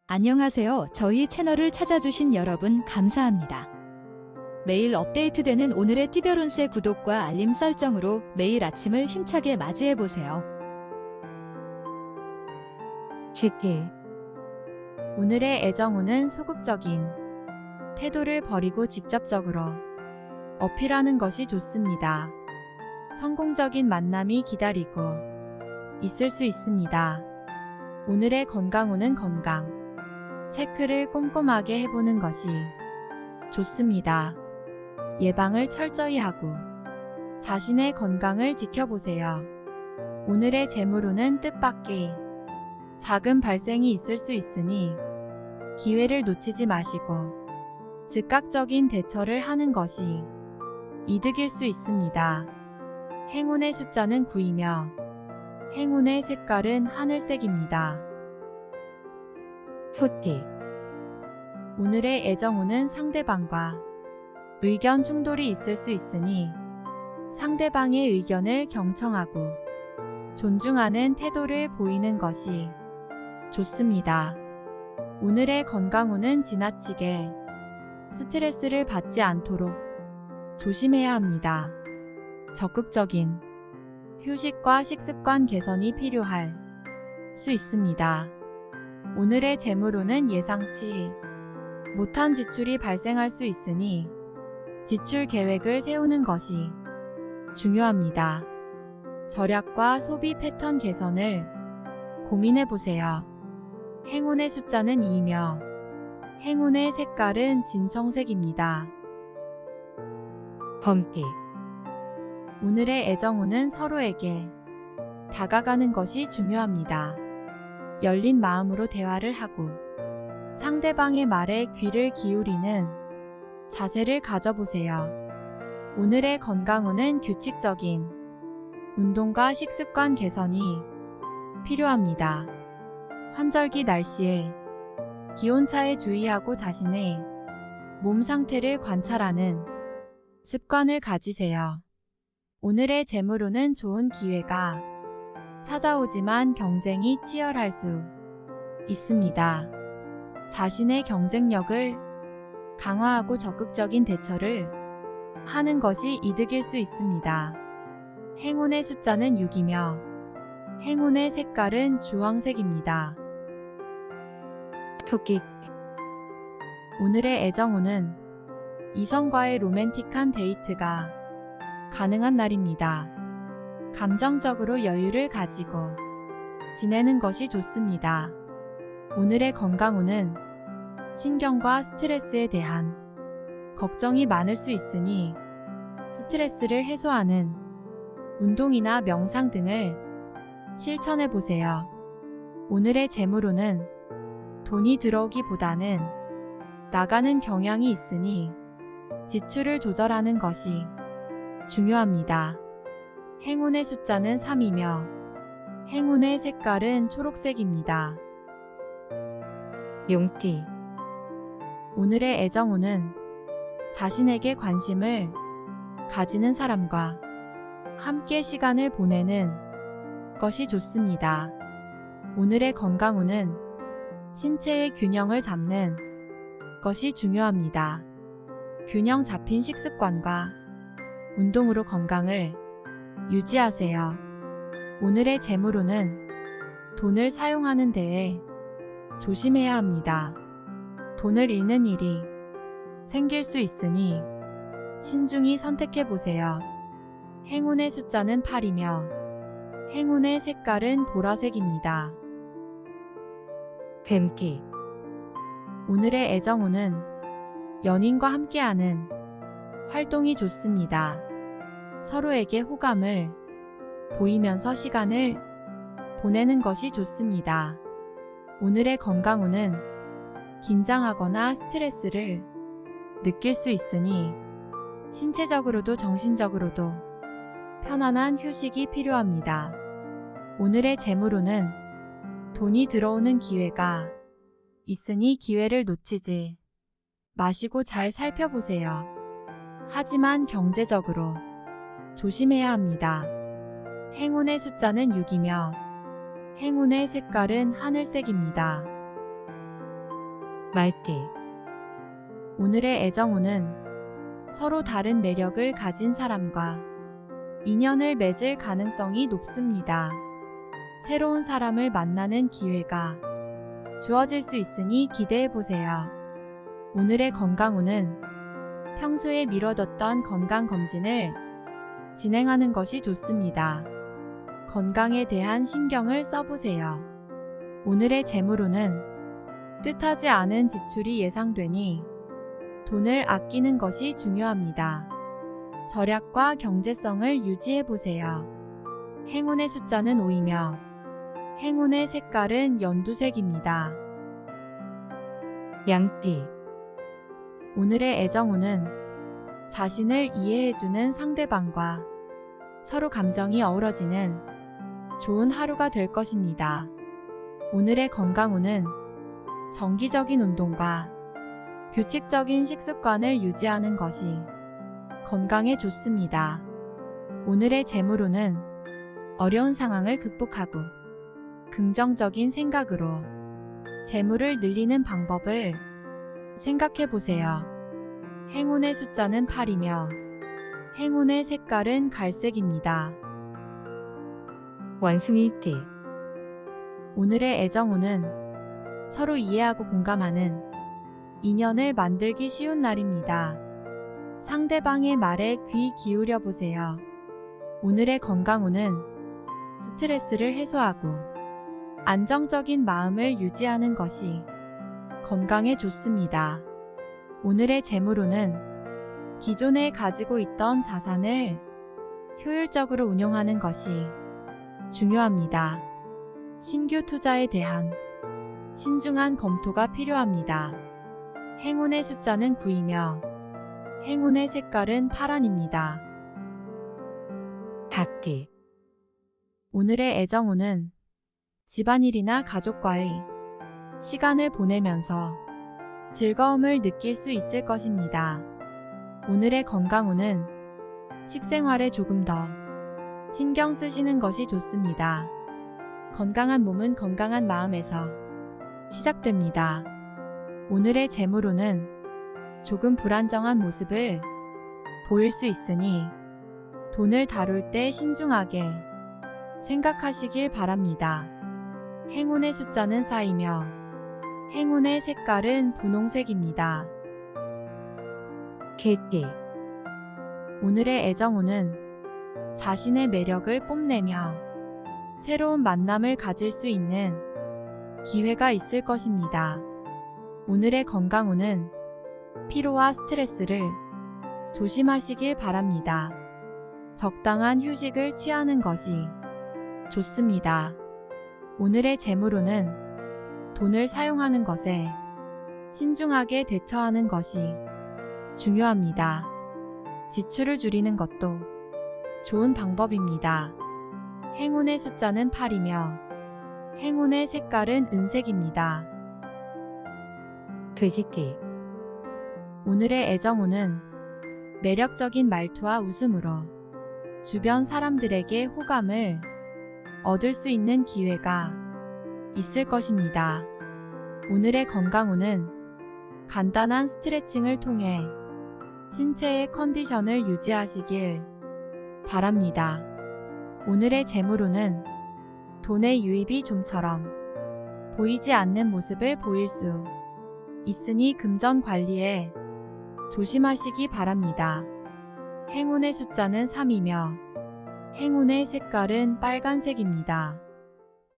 안녕하세요. 저희 채널을 찾아주신 여러분 감사합니다. 매일 업데이트되는 오늘의 띠별운세 구독과 알림 설정으로 매일 아침을 힘차게 맞이해보세요. GT. 오늘의 애정운은 소극적인 태도를 버리고 직접적으로 어필하는 것이 좋습니다. 성공적인 만남이 기다리고 있을 수 있습니다. 오늘의 건강운은 건강 체크를 꼼꼼하게 해보는 것이 좋습니다. 예방을 철저히 하고 자신의 건강을 지켜보세요. 오늘의 재물운은 뜻밖의 자금 발생이 있을 수 있으니 기회를 놓치지 마시고 즉각적인 대처를 하는 것이 이득일 수 있습니다. 행운의 숫자는 9이며 행운의 색깔은 하늘색입니다. 소띠. 오늘의 애정운은 상대방과 의견 충돌이 있을 수 있으니 상대방의 의견을 경청하고 존중하는 태도를 보이는 것이 좋습니다. 오늘의 건강운은 지나치게 스트레스를 받지 않도록 조심해야 합니다. 적극적인 휴식과 식습관 개선이 필요할 수 있습니다. 오늘의 재물운은 예상치 못한 지출이 발생할 수 있으니 지출 계획을 세우는 것이 중요합니다. 절약과 소비 패턴 개선을 고민해 보세요. 행운의 숫자는 2이며 행운의 색깔은 진청색입니다. 범띠. 오늘의 애정운은 서로에게 다가가는 것이 중요합니다. 열린 마음으로 대화를 하고 상대방의 말에 귀를 기울이는 자세를 가져보세요. 오늘의 건강운은 규칙적인 운동과 식습관 개선이 필요합니다. 환절기 날씨에 기온차에 주의하고 자신의 몸 상태를 관찰하는 습관을 가지세요. 오늘의 재물운은 좋은 기회가 찾아오지만 경쟁이 치열할 수 있습니다. 자신의 경쟁력을 강화하고 적극적인 대처를 하는 것이 이득일 수 있습니다. 행운의 숫자는 6이며 행운의 색깔은 주황색입니다. 토끼. 오늘의 애정운은 이성과의 로맨틱한 데이트가 가능한 날입니다. 감정적으로 여유를 가지고 지내는 것이 좋습니다. 오늘의 건강운은 신경과 스트레스에 대한 걱정이 많을 수 있으니 스트레스를 해소하는 운동이나 명상 등을 실천해 보세요. 오늘의 재물운은 돈이 들어오기보다는 나가는 경향이 있으니 지출을 조절하는 것이 중요합니다. 행운의 숫자는 3이며 행운의 색깔은 초록색입니다. 용띠. 오늘의 애정운은 자신에게 관심을 가지는 사람과 함께 시간을 보내는 것이 좋습니다. 오늘의 건강운은 신체의 균형을 잡는 것이 중요합니다. 균형 잡힌 식습관과 운동으로 건강을 유지하세요. 오늘의 재물운은 돈을 사용하는 데에 조심해야 합니다. 돈을 잃는 일이 생길 수 있으니 신중히 선택해 보세요. 행운의 숫자는 8이며 행운의 색깔은 보라색입니다. 뱀띠. 오늘의 애정운은 연인과 함께하는 활동이 좋습니다. 서로에게 호감을 보이면서 시간을 보내는 것이 좋습니다. 오늘의 건강운은 긴장하거나 스트레스를 느낄 수 있으니 신체적으로도 정신적으로도 편안한 휴식이 필요합니다. 오늘의 재물운은 돈이 들어오는 기회가 있으니 기회를 놓치지 마시고 잘 살펴보세요. 하지만 경제적으로 조심해야 합니다. 행운의 숫자는 6이며 행운의 색깔은 하늘색입니다. 말띠. 오늘의 애정운은 서로 다른 매력을 가진 사람과 인연을 맺을 가능성이 높습니다. 새로운 사람을 만나는 기회가 주어질 수 있으니 기대해보세요. 오늘의 건강운은 평소에 미뤄뒀던 건강검진을 진행하는 것이 좋습니다. 건강에 대한 신경을 써보세요. 오늘의 재물운은 뜻하지 않은 지출이 예상되니 돈을 아끼는 것이 중요합니다. 절약과 경제성을 유지해보세요. 행운의 숫자는 5이며 행운의 색깔은 연두색입니다. 양띠. 오늘의 애정운은 자신을 이해해주는 상대방과 서로 감정이 어우러지는 좋은 하루가 될 것입니다. 오늘의 건강운은 정기적인 운동과 규칙적인 식습관을 유지하는 것이 건강에 좋습니다. 오늘의 재물운은 어려운 상황을 극복하고 긍정적인 생각으로 재물을 늘리는 방법을 생각해 보세요. 행운의 숫자는 8이며 행운의 색깔은 갈색입니다. 원숭이띠. 오늘의 애정운은 서로 이해하고 공감하는 인연을 만들기 쉬운 날입니다. 상대방의 말에 귀 기울여 보세요. 오늘의 건강운은 스트레스를 해소하고 안정적인 마음을 유지하는 것이 건강에 좋습니다. 오늘의 재물운은 기존에 가지고 있던 자산을 효율적으로 운용하는 것이 중요합니다. 신규 투자에 대한 신중한 검토가 필요합니다. 행운의 숫자는 9이며 행운의 색깔은 파란입니다. 닭띠. 오늘의 애정운은 집안일이나 가족과의 시간을 보내면서 즐거움을 느낄 수 있을 것입니다. 오늘의 건강운은 식생활에 조금 더 신경 쓰시는 것이 좋습니다. 건강한 몸은 건강한 마음에서 시작됩니다. 오늘의 재물운은 조금 불안정한 모습을 보일 수 있으니 돈을 다룰 때 신중하게 생각하시길 바랍니다. 행운의 숫자는 4이며 행운의 색깔은 분홍색입니다. 개띠. 오늘의 애정운은 자신의 매력을 뽐내며 새로운 만남을 가질 수 있는 기회가 있을 것입니다. 오늘의 건강운은 피로와 스트레스를 조심하시길 바랍니다. 적당한 휴식을 취하는 것이 좋습니다. 오늘의 재물운은 돈을 사용하는 것에 신중하게 대처하는 것이 중요합니다. 지출을 줄이는 것도 좋은 방법입니다. 행운의 숫자는 8이며 행운의 색깔은 은색입니다. 돼지띠. 오늘의 애정운은 매력적인 말투와 웃음으로 주변 사람들에게 호감을 얻을 수 있는 기회가 있을 것입니다. 오늘의 건강운은 간단한 스트레칭을 통해 신체의 컨디션을 유지하시길 바랍니다. 오늘의 재물운은 돈의 유입이 좀처럼 보이지 않는 모습을 보일 수 있으니 금전 관리에 조심하시기 바랍니다. 행운의 숫자는 3이며 행운의 색깔은 빨간색입니다.